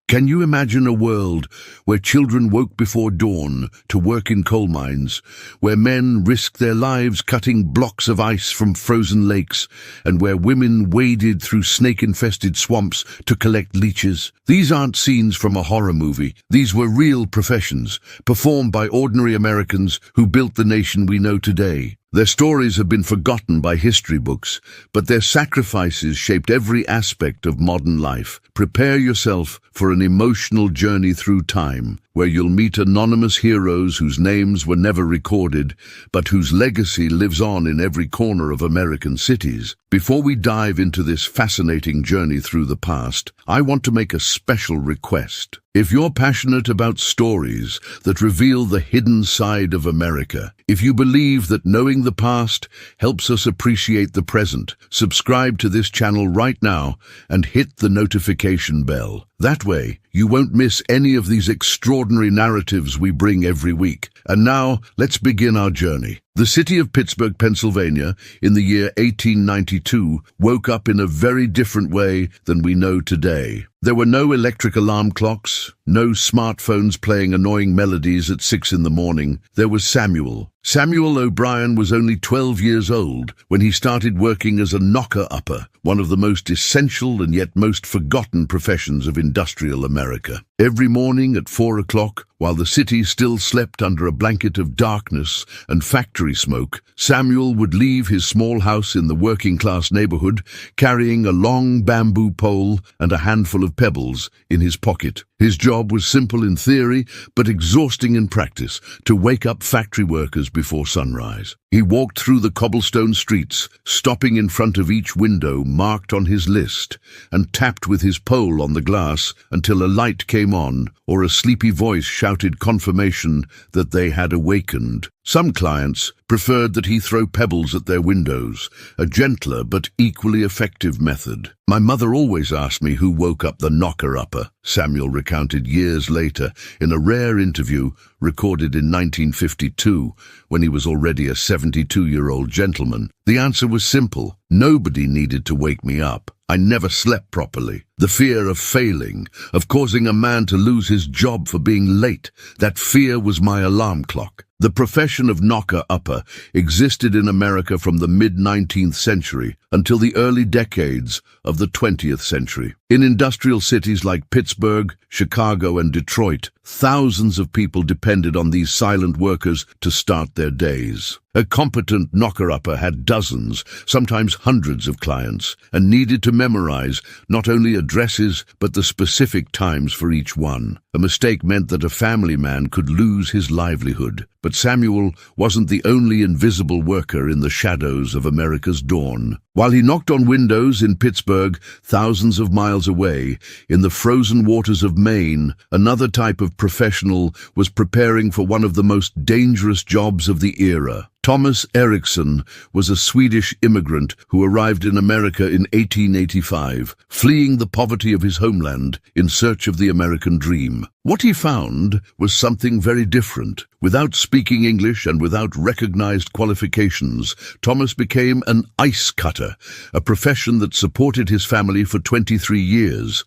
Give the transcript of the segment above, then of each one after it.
Can you imagine a world where children woke before dawn to work in coal mines, where men risked their lives cutting blocks of ice from frozen lakes, and where women waded through snake-infested swamps to collect leeches? These aren't scenes from a horror movie. These were real professions, performed by ordinary Americans who built the nation we know today. Their stories have been forgotten by history books, but their sacrifices shaped every aspect of modern life. Prepare yourself for an emotional journey through time, where you'll meet anonymous heroes whose names were never recorded, but whose legacy lives on in every corner of American cities. Before we dive into this fascinating journey through the past, I want to make a special request. If you're passionate about stories that reveal the hidden side of America, if you believe that knowing the past helps us appreciate the present, subscribe to this channel right now and hit the notification bell. That way, you won't miss any of these extraordinary narratives we bring every week. And now, let's begin our journey. The city of Pittsburgh, Pennsylvania, in the year 1892, woke up in a very different way than we know today. There were no electric alarm clocks, no smartphones playing annoying melodies at 6 in the morning. There was Samuel. Samuel O'Brien was only 12 years old when he started working as a knocker-upper, one of the most essential and yet most forgotten professions of industrial America. Every morning at 4 o'clock, while the city still slept under a blanket of darkness and factory smoke, Samuel would leave his small house in the working-class neighborhood, carrying a long bamboo pole and a handful of pebbles in his pocket. His job was simple in theory, but exhausting in practice, to wake up factory workers before sunrise. He walked through the cobblestone streets, stopping in front of each window marked on his list, and tapped with his pole on the glass until a light came on or a sleepy voice shouted confirmation that they had awakened. Some clients preferred that he throw pebbles at their windows, a gentler but equally effective method. "My mother always asked me who woke up the knocker-upper," Samuel recounted years later in a rare interview recorded in 1952, when he was already a 72-year-old gentleman. "The answer was simple. Nobody needed to wake me up. I never slept properly. The fear of failing, of causing a man to lose his job for being late, that fear was my alarm clock." The profession of knocker-upper existed in America from the mid-19th century until the early decades of the 20th century. In industrial cities like Pittsburgh, Chicago, and Detroit, thousands of people depended on these silent workers to start their days. A competent knocker-upper had dozens, sometimes hundreds of clients, and needed to memorize not only addresses but the specific times for each one. A mistake meant that a family man could lose his livelihood. But Samuel wasn't the only invisible worker in the shadows of America's dawn. While he knocked on windows in Pittsburgh, thousands of miles away, in the frozen waters of Maine, another type of professional was preparing for one of the most dangerous jobs of the era. Thomas Eriksson was a Swedish immigrant who arrived in America in 1885, fleeing the poverty of his homeland in search of the American dream. What he found was something very different. Without speaking English and without recognized qualifications, Thomas became an ice cutter, a profession that supported his family for 23 years.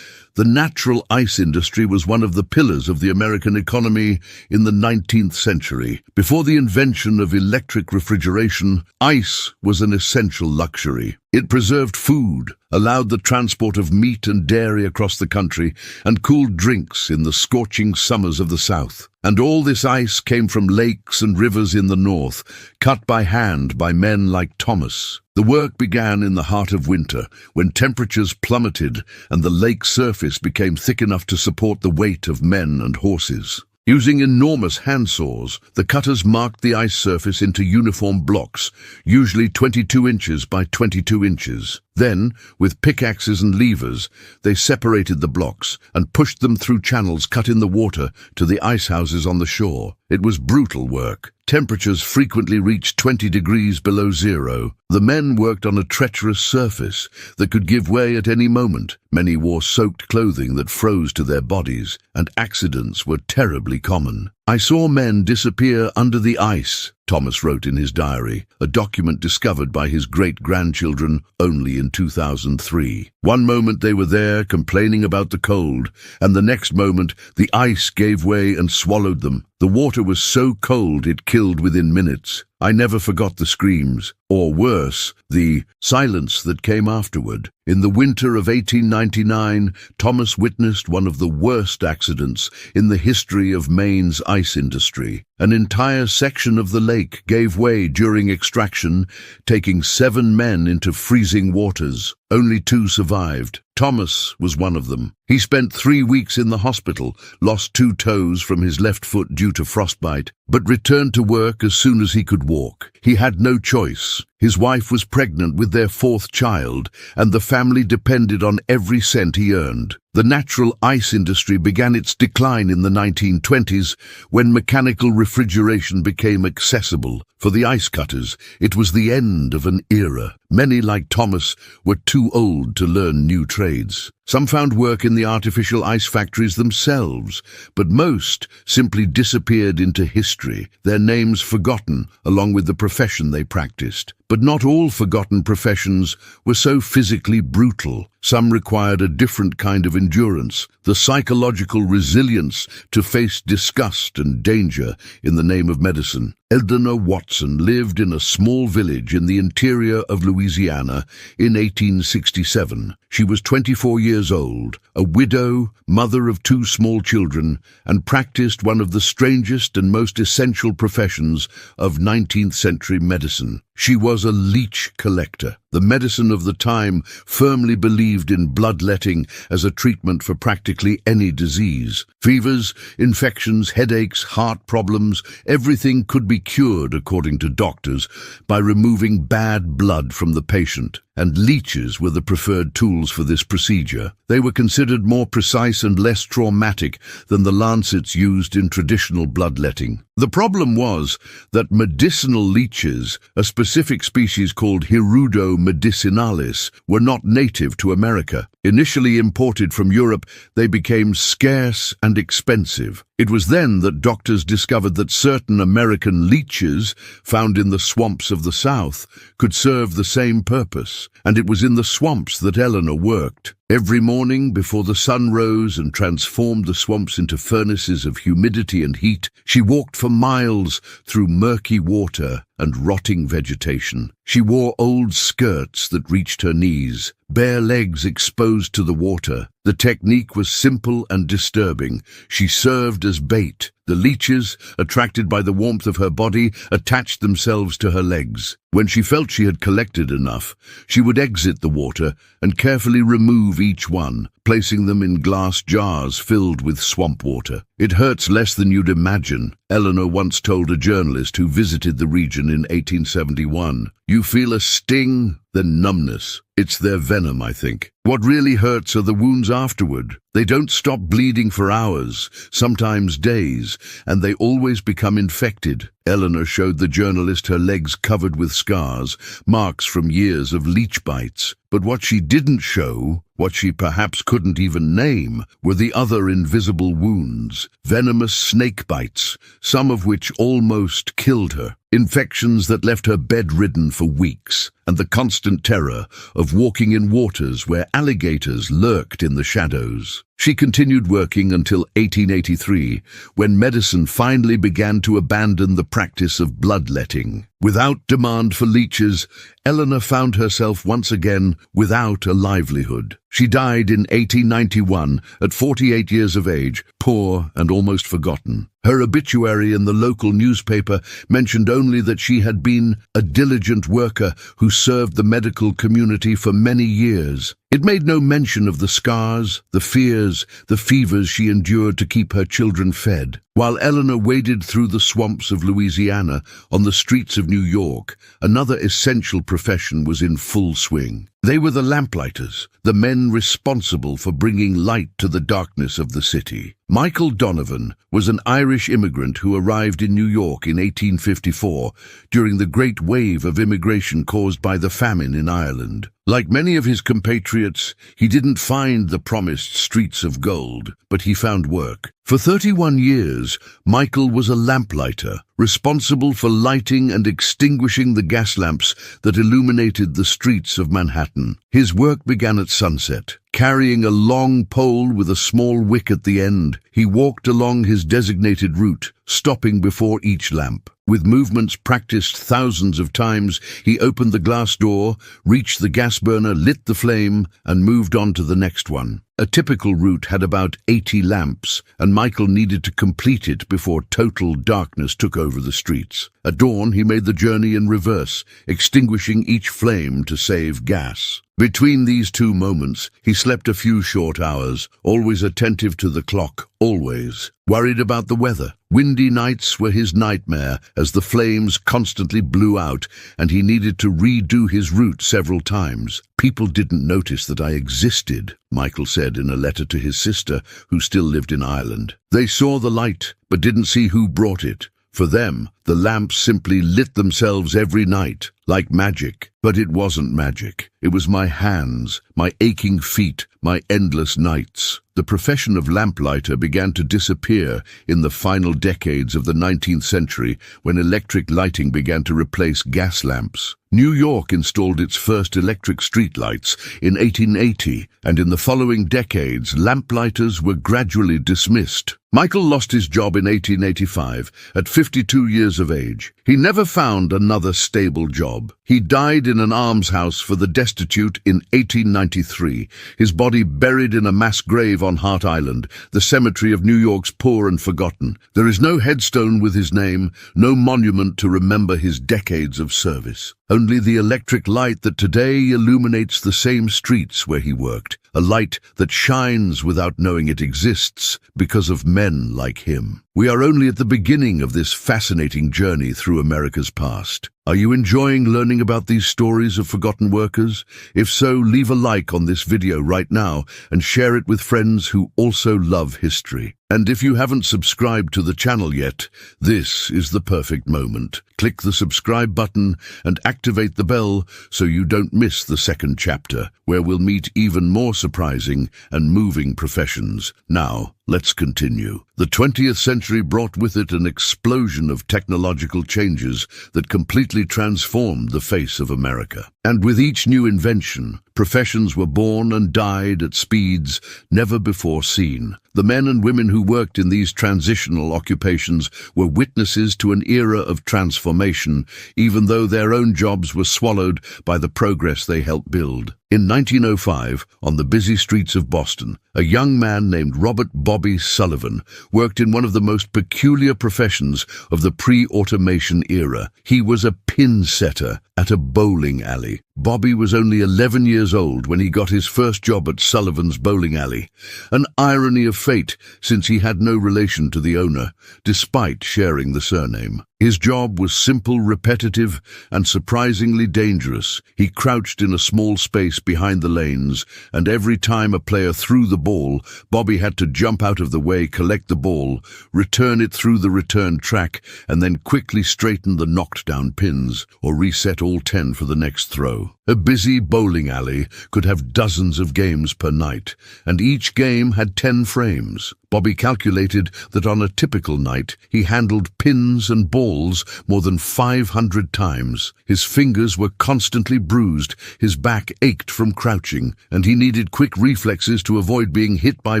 The natural ice industry was one of the pillars of the American economy in the 19th century. Before the invention of electric refrigeration, ice was an essential luxury. It preserved food, allowed the transport of meat and dairy across the country, and cooled drinks in the scorching summers of the South. And all this ice came from lakes and rivers in the north, cut by hand by men like Thomas. The work began in the heart of winter, when temperatures plummeted and the lake surface became thick enough to support the weight of men and horses. Using enormous handsaws, the cutters marked the ice surface into uniform blocks, usually 22 inches by 22 inches. Then, with pickaxes and levers, they separated the blocks and pushed them through channels cut in the water to the ice houses on the shore. It was brutal work. Temperatures frequently reached 20 degrees below zero. The men worked on a treacherous surface that could give way at any moment. Many wore soaked clothing that froze to their bodies, and accidents were terribly common. I saw men disappear under the ice, Thomas wrote in his diary, a document discovered by his great-grandchildren only in 2003. One moment they were there complaining about the cold, and the next moment the ice gave way and swallowed them. The water was so cold it killed within minutes. I never forgot the screams, or worse, the silence that came afterward. In the winter of 1899, Thomas witnessed one of the worst accidents in the history of Maine's ice industry. An entire section of the lake gave way during extraction, taking 7 men into freezing waters. Only 2 survived. Thomas was one of them. He spent 3 weeks in the hospital, lost 2 toes from his left foot due to frostbite, but returned to work as soon as he could walk. He had no choice. His wife was pregnant with their 4th child, and the family depended on every cent he earned. The natural ice industry began its decline in the 1920s when mechanical refrigeration became accessible. For the ice cutters, it was the end of an era. Many, like Thomas, were too old to learn new trades. Some found work in the artificial ice factories themselves, but most simply disappeared into history, their names forgotten along with the profession they practiced. But not all forgotten professions were so physically brutal. Some required a different kind of endurance, the psychological resilience to face disgust and danger in the name of medicine. Eleanor lived in a small village in the interior of Louisiana in 1867. She was 24 years old, a widow, mother of 2 small children, and practiced one of the strangest and most essential professions of 19th century medicine. She was a leech collector. The medicine of the time firmly believed in bloodletting as a treatment for practically any disease. Fevers, infections, headaches, heart problems, everything could be cured, according to doctors, by removing bad blood from the patient. And leeches were the preferred tools for this procedure. They were considered more precise and less traumatic than the lancets used in traditional bloodletting. The problem was that medicinal leeches, a specific species called Hirudo medicinalis, were not native to America. Initially imported from Europe, they became scarce and expensive. It was then that doctors discovered that certain American leeches, found in the swamps of the South, could serve the same purpose. And it was in the swamps that Eleanor worked. Every morning, before the sun rose and transformed the swamps into furnaces of humidity and heat, she walked for miles through murky water and rotting vegetation. She wore old skirts that reached her knees, bare legs exposed to the water. The technique was simple and disturbing. She served as bait. The leeches, attracted by the warmth of her body, attached themselves to her legs. When she felt she had collected enough, she would exit the water and carefully remove each one, placing them in glass jars filled with swamp water. "It hurts less than you'd imagine," Eleanor once told a journalist who visited the region in 1871. "You feel a sting, then numbness. It's their venom, I think. What really hurts are the wounds afterward. They don't stop bleeding for hours, sometimes days, and they always become infected." Eleanor showed the journalist her legs covered with scars, marks from years of leech bites. But what she didn't show, what she perhaps couldn't even name, were the other invisible wounds, venomous snake bites, some of which almost killed her. Infections that left her bedridden for weeks, and the constant terror of walking in waters where alligators lurked in the shadows. She continued working until 1883, when medicine finally began to abandon the practice of bloodletting. Without demand for leeches, Eleanor found herself once again without a livelihood. She died in 1891 at 48 years of age, poor and almost forgotten. Her obituary in the local newspaper mentioned only that she had been a diligent worker who served the medical community for many years. It made no mention of the scars, the fears, the fevers she endured to keep her children fed. While Eleanor waded through the swamps of Louisiana on the streets of New York, another essential profession was in full swing. They were the Lamplighters, the men responsible for bringing light to the darkness of the city. Michael Donovan was an Irish immigrant who arrived in New York in 1854 during the great wave of immigration caused by the famine in Ireland. Like many of his compatriots, he didn't find the promised streets of gold, but he found work. For 31 years, Michael was a lamplighter, responsible for lighting and extinguishing the gas lamps that illuminated the streets of Manhattan. His work began at sunset. Carrying a long pole with a small wick at the end, he walked along his designated route, stopping before each lamp. With movements practiced thousands of times, he opened the glass door, reached the gas burner, lit the flame, and moved on to the next one. A typical route had about 80 lamps, and Michael needed to complete it before total darkness took over the streets. At dawn, he made the journey in reverse, extinguishing each flame to save gas. Between these two moments, he slept a few short hours, always attentive to the clock, always. Worried about the weather. Windy nights were his nightmare as the flames constantly blew out and he needed to redo his route several times. People didn't notice that I existed, Michael said in a letter to his sister, who still lived in Ireland. They saw the light, but didn't see who brought it. For them, the lamps simply lit themselves every night, like magic. But it wasn't magic. It was my hands, my aching feet, my endless nights. The profession of lamplighter began to disappear in the final decades of the 19th century when electric lighting began to replace gas lamps. New York installed its first electric streetlights in 1880, and in the following decades, lamplighters were gradually dismissed. Michael lost his job in 1885, at 52 years of age. He never found another stable job. He died in an almshouse for the destitute in 1893, his body buried in a mass grave on Hart Island, the cemetery of New York's poor and forgotten. There is no headstone with his name, no monument to remember his decades of service. Only the electric light that today illuminates the same streets where he worked, a light that shines without knowing it exists because of men like him. We are only at the beginning of this fascinating journey through America's past. Are you enjoying learning about these stories of forgotten workers? If so, leave a like on this video right now and share it with friends who also love history. And if you haven't subscribed to the channel yet, this is the perfect moment. Click the subscribe button and activate the bell so you don't miss the second chapter, where we'll meet even more surprising and moving professions. Now, let's continue. The 20th century brought with it an explosion of technological changes that completely transformed the face of America. And with each new invention, professions were born and died at speeds never before seen. The men and women who worked in these transitional occupations were witnesses to an era of transformation, even though their own jobs were swallowed by the progress they helped build. In 1905, on the busy streets of Boston, a young man named Robert "Bobby" Sullivan worked in one of the most peculiar professions of the pre-automation era. He was a pin setter at a bowling alley. Bobby was only 11 years old when he got his first job at Sullivan's bowling alley. An irony of fate, since he had no relation to the owner, despite sharing the surname. His job was simple, repetitive, and surprisingly dangerous. He crouched in a small space behind the lanes, and every time a player threw the ball, Bobby had to jump out of the way, collect the ball, return it through the return track, and then quickly straighten the knocked-down pins, or reset all 10 for the next throw. A busy bowling alley could have dozens of games per night, and each game had 10 frames. Bobby calculated that on a typical night, he handled pins and balls more than 500 times. His fingers were constantly bruised, his back ached from crouching, and he needed quick reflexes to avoid being hit by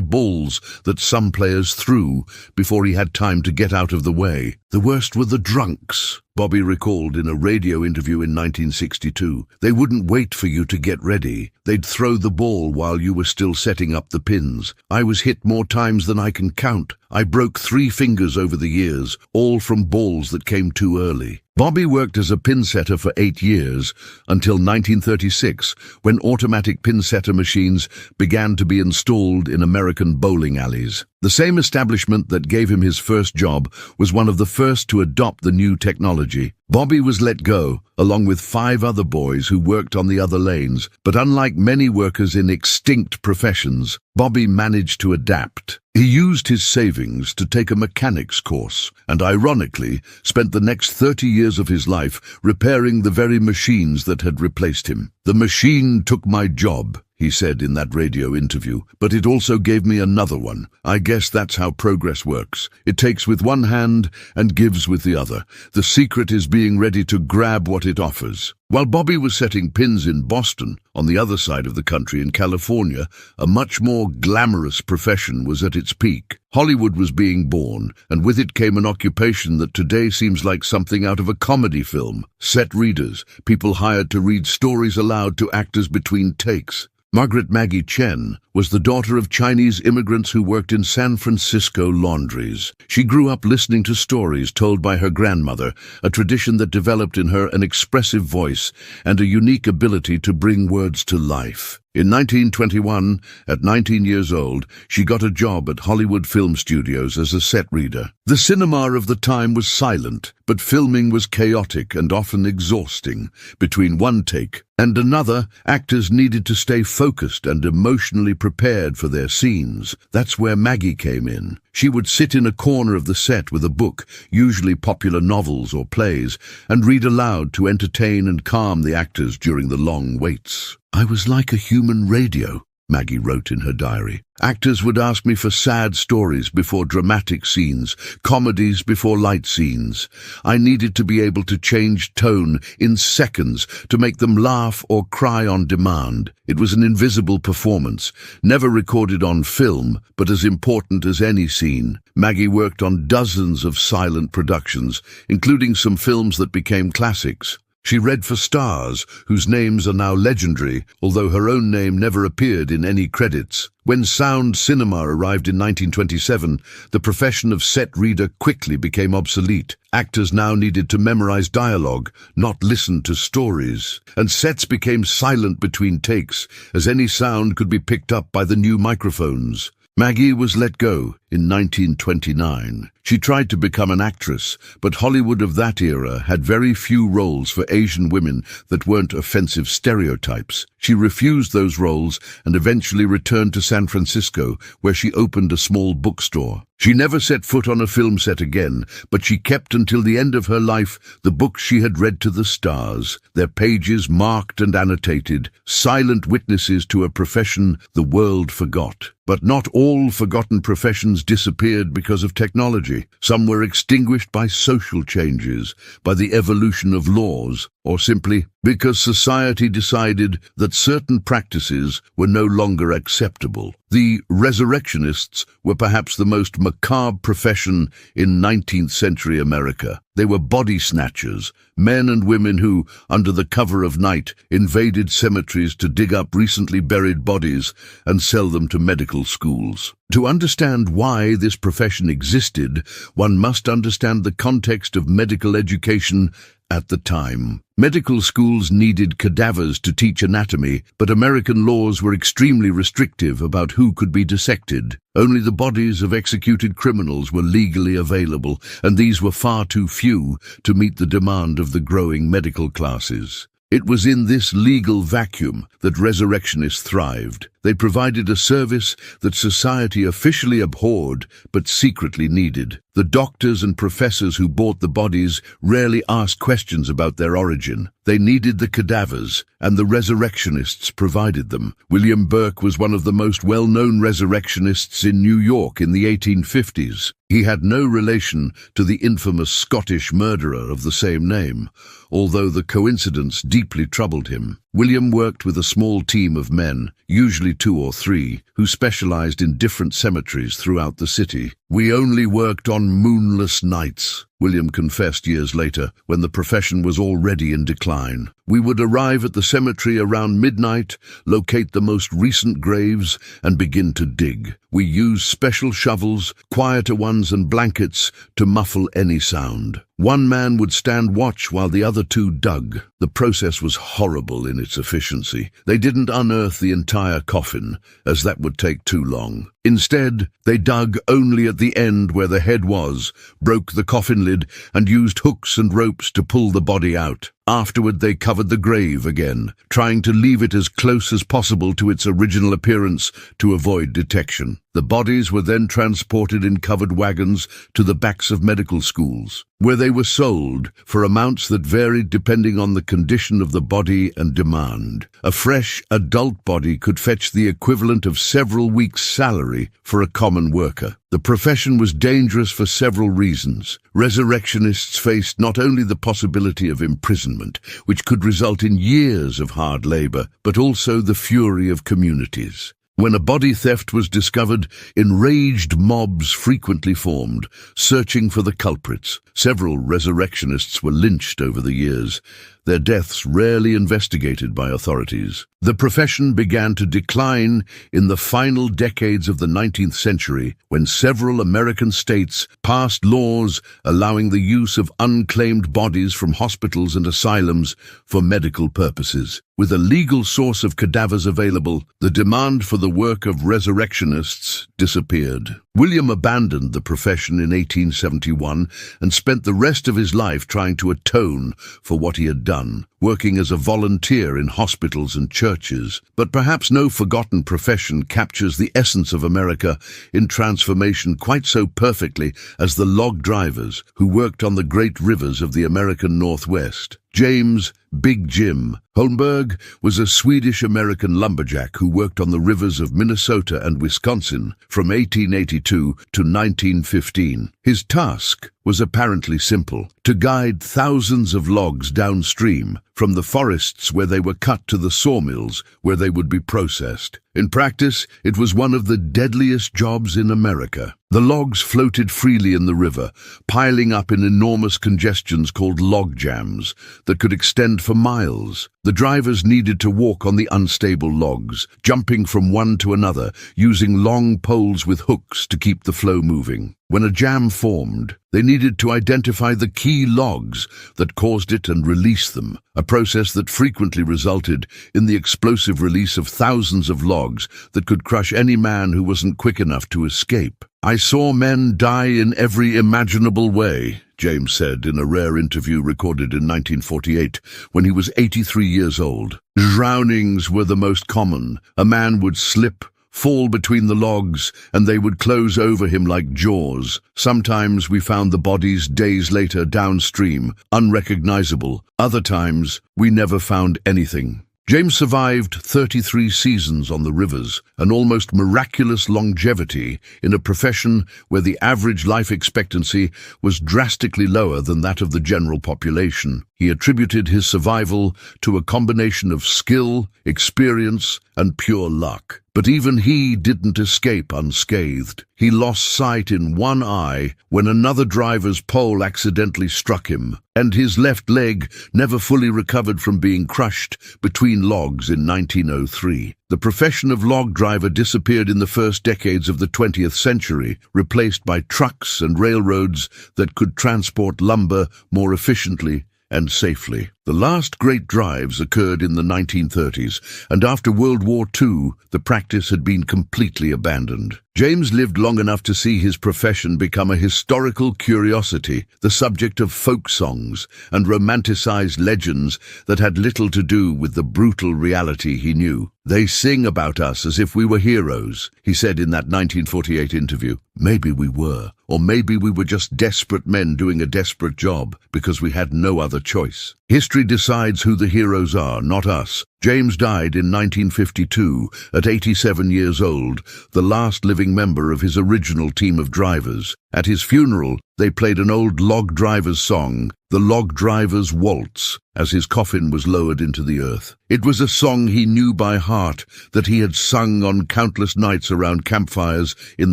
balls that some players threw before he had time to get out of the way. The worst were the drunks, Bobby recalled in a radio interview in 1962. They wouldn't wait for you to get ready. They'd throw the ball while you were still setting up the pins. I was hit more times than I can count. I broke 3 fingers over the years, all from balls that came too early. Bobby worked as a pin setter for 8 years, until 1936, when automatic pin setter machines began to be installed in American bowling alleys. The same establishment that gave him his first job was one of the first to adopt the new technology. Bobby was let go, along with 5 other boys who worked on the other lanes, but unlike many workers in extinct professions, Bobby managed to adapt. He used his savings to take a mechanics course, and ironically, spent the next 30 years of his life repairing the very machines that had replaced him. "The machine took my job," he said in that radio interview, "but it also gave me another one. I guess that's how progress works. It takes with one hand and gives with the other. The secret is being ready to grab what it offers." While Bobby was setting pins in Boston, on the other side of the country in California, a much more glamorous profession was at its peak. Hollywood was being born, and with it came an occupation that today seems like something out of a comedy film. Set readers, people hired to read stories aloud to actors between takes. Margaret Maggie Chen was the daughter of Chinese immigrants who worked in San Francisco laundries. She grew up listening to stories told by her grandmother, a tradition that developed in her an expressive voice and a unique ability to bring words to life. In 1921, at 19 years old, she got a job at Hollywood Film Studios as a set reader. The cinema of the time was silent, but filming was chaotic and often exhausting. Between one take and another, actors needed to stay focused and emotionally prepared for their scenes. That's where Maggie came in. She would sit in a corner of the set with a book, usually popular novels or plays, and read aloud to entertain and calm the actors during the long waits. "I was like a human radio," Maggie wrote in her diary. "Actors would ask me for sad stories before dramatic scenes, comedies before light scenes. I needed to be able to change tone in seconds to make them laugh or cry on demand. It was an invisible performance, never recorded on film, but as important as any scene." Maggie worked on dozens of silent productions, including some films that became classics. She read for stars, whose names are now legendary, although her own name never appeared in any credits. When sound cinema arrived in 1927, the profession of set reader quickly became obsolete. Actors now needed to memorize dialogue, not listen to stories. And sets became silent between takes, as any sound could be picked up by the new microphones. Maggie was let go in 1929. She tried to become an actress, but Hollywood of that era had very few roles for Asian women that weren't offensive stereotypes. She refused those roles and eventually returned to San Francisco, where she opened a small bookstore. She never set foot on a film set again, but she kept until the end of her life the books she had read to the stars, their pages marked and annotated, silent witnesses to a profession the world forgot. But not all forgotten professions disappeared because of technology. Some were extinguished by social changes, by the evolution of laws, or simply because society decided that certain practices were no longer acceptable. The resurrectionists were perhaps the most macabre profession in 19th century America. They were body snatchers, men and women who, under the cover of night, invaded cemeteries to dig up recently buried bodies and sell them to medical schools. To understand why this profession existed, one must understand the context of medical education at the time. Medical schools needed cadavers to teach anatomy, but American laws were extremely restrictive about who could be dissected. Only the bodies of executed criminals were legally available, and these were far too few to meet the demand of the growing medical classes. It was in this legal vacuum that resurrectionists thrived. They provided a service that society officially abhorred but secretly needed. The doctors and professors who bought the bodies rarely asked questions about their origin. They needed the cadavers, and the resurrectionists provided them. William Burke was one of the most well-known resurrectionists in New York in the 1850s. He had no relation to the infamous Scottish murderer of the same name, although the coincidence deeply troubled him. William worked with a small team of men, usually 2 or 3, who specialized in different cemeteries throughout the city. "We only worked on moonless nights," William confessed years later, when the profession was already in decline. "We would arrive at the cemetery around midnight, locate the most recent graves, and begin to dig. We used special shovels, quieter ones, and blankets to muffle any sound. One man would stand watch while the other 2 dug. The process was horrible in its efficiency. They didn't unearth the entire coffin, as that would take too long. Instead, they dug only at the end where the head was, broke the coffin lid, and used hooks and ropes to pull the body out. Afterward, they covered the grave again, trying to leave it as close as possible to its original appearance to avoid detection. The bodies were then transported in covered wagons to the backs of medical schools, where they were sold for amounts that varied depending on the condition of the body and demand. A fresh, adult body could fetch the equivalent of several weeks' salary for a common worker. The profession was dangerous for several reasons. Resurrectionists faced not only the possibility of imprisonment, which could result in years of hard labor, but also the fury of communities. When a body theft was discovered, enraged mobs frequently formed, searching for the culprits. Several resurrectionists were lynched over the years, their deaths rarely investigated by authorities. The profession began to decline in the final decades of the 19th century when several American states passed laws allowing the use of unclaimed bodies from hospitals and asylums for medical purposes. With a legal source of cadavers available, the demand for the work of resurrectionists disappeared. William abandoned the profession in 1871 and spent the rest of his life trying to atone for what he had done, working as a volunteer in hospitals and churches. But perhaps no forgotten profession captures the essence of America in transformation quite so perfectly as the log drivers who worked on the great rivers of the American Northwest. James "Big Jim" Holmberg was a Swedish-American lumberjack who worked on the rivers of Minnesota and Wisconsin from 1882 to 1915. His task was apparently simple: to guide thousands of logs downstream from the forests where they were cut to the sawmills where they would be processed. In practice, it was one of the deadliest jobs in America. The logs floated freely in the river, piling up in enormous congestions called log jams that could extend for miles. The drivers needed to walk on the unstable logs, jumping from one to another, using long poles with hooks to keep the flow moving. When a jam formed, they needed to identify the key logs that caused it and release them, a process that frequently resulted in the explosive release of thousands of logs that could crush any man who wasn't quick enough to escape. "I saw men die in every imaginable way," James said in a rare interview recorded in 1948 when he was 83 years old. Drownings were the most common. A man would slip, fall between the logs, and they would close over him like jaws. Sometimes we found the bodies days later downstream, unrecognizable. Other times, we never found anything. James survived 33 seasons on the rivers, an almost miraculous longevity in a profession where the average life expectancy was drastically lower than that of the general population. He attributed his survival to a combination of skill, experience, and pure luck. But even he didn't escape unscathed. He lost sight in one eye when another driver's pole accidentally struck him, and his left leg never fully recovered from being crushed between logs in 1903. The profession of log driver disappeared in the first decades of the 20th century, replaced by trucks and railroads that could transport lumber more efficiently and safely. The last great drives occurred in the 1930s, and after World War II, the practice had been completely abandoned. James lived long enough to see his profession become a historical curiosity, the subject of folk songs and romanticized legends that had little to do with the brutal reality he knew. "They sing about us as if we were heroes," he said in that 1948 interview. "Maybe we were, or maybe we were just desperate men doing a desperate job because we had no other choice. History decides who the heroes are, not us." James died in 1952 at 87 years old, the last living member of his original team of drivers. At his funeral, they played an old log driver's song, "The Log Driver's Waltz," as his coffin was lowered into the earth. It was a song he knew by heart, that he had sung on countless nights around campfires in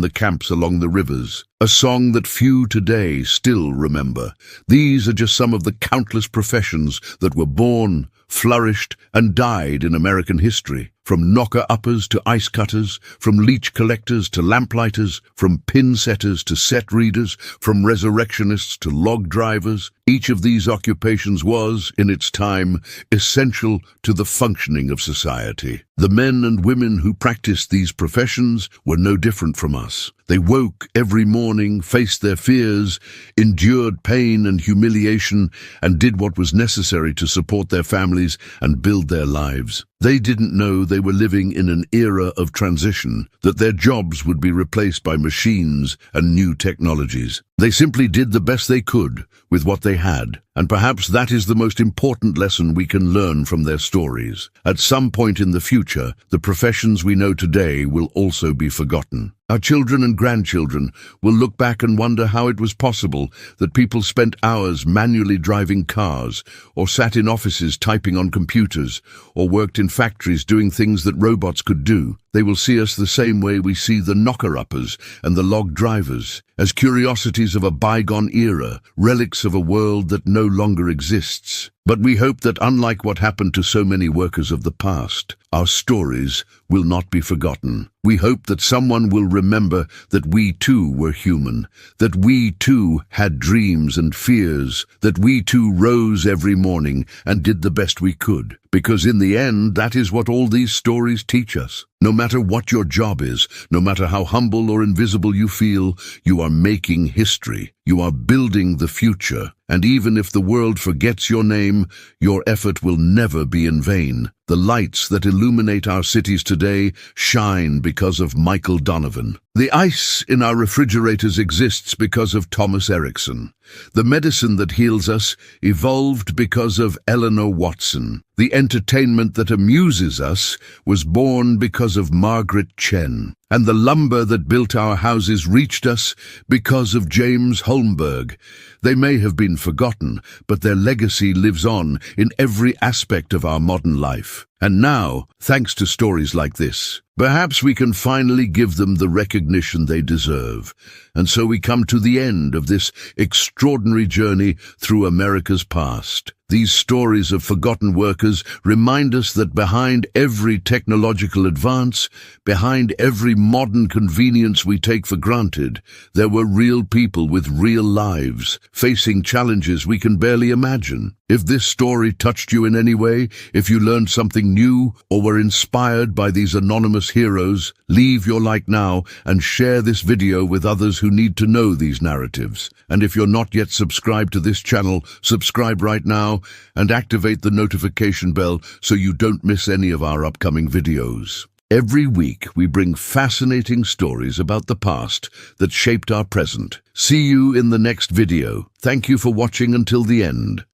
the camps along the rivers. A song that few today still remember. These are just some of the countless professions that were born, flourished, and died in American history. from knocker-uppers to ice cutters, from leech collectors to lamplighters, from pin setters to set readers, from resurrectionists to log drivers. Each of these occupations was, in its time, essential to the functioning of society. The men and women who practiced these professions were no different from us. They woke every morning, faced their fears, endured pain and humiliation, and did what was necessary to support their families and build their lives. They didn't know they were living in an era of transition, that their jobs would be replaced by machines and new technologies. They simply did the best they could with what they had, and perhaps that is the most important lesson we can learn from their stories. At some point in the future, the professions we know today will also be forgotten. Our children and grandchildren will look back and wonder how it was possible that people spent hours manually driving cars, or sat in offices typing on computers, or worked in factories doing things that robots could do. They will see us the same way we see the knocker-uppers and the log drivers, as curiosities of a bygone era, relics of a world that no longer exists. But we hope that, unlike what happened to so many workers of the past, our stories will not be forgotten. We hope that someone will remember that we too were human, that we too had dreams and fears, that we too rose every morning and did the best we could. Because in the end, that is what all these stories teach us. No matter what your job is, no matter how humble or invisible you feel, you are making history. You are building the future. And even if the world forgets your name, your effort will never be in vain. The lights that illuminate our cities today shine because of Michael Donovan. The ice in our refrigerators exists because of Thomas Erickson. The medicine that heals us evolved because of Eleanor Watson. The entertainment that amuses us was born because of Margaret Chen. And the lumber that built our houses reached us because of James Holmberg. They may have been forgotten, but their legacy lives on in every aspect of our modern life. And now, thanks to stories like this, perhaps we can finally give them the recognition they deserve. And so we come to the end of this extraordinary journey through America's past. These stories of forgotten workers remind us that behind every technological advance, behind every modern convenience we take for granted, there were real people with real lives, facing challenges we can barely imagine. If this story touched you in any way, if you learned something new, or were inspired by these anonymous heroes, leave your like now and share this video with others who need to know these narratives. And if you're not yet subscribed to this channel, subscribe right now and activate the notification bell so you don't miss any of our upcoming videos. Every week, we bring fascinating stories about the past that shaped our present. See you in the next video. Thank you for watching until the end.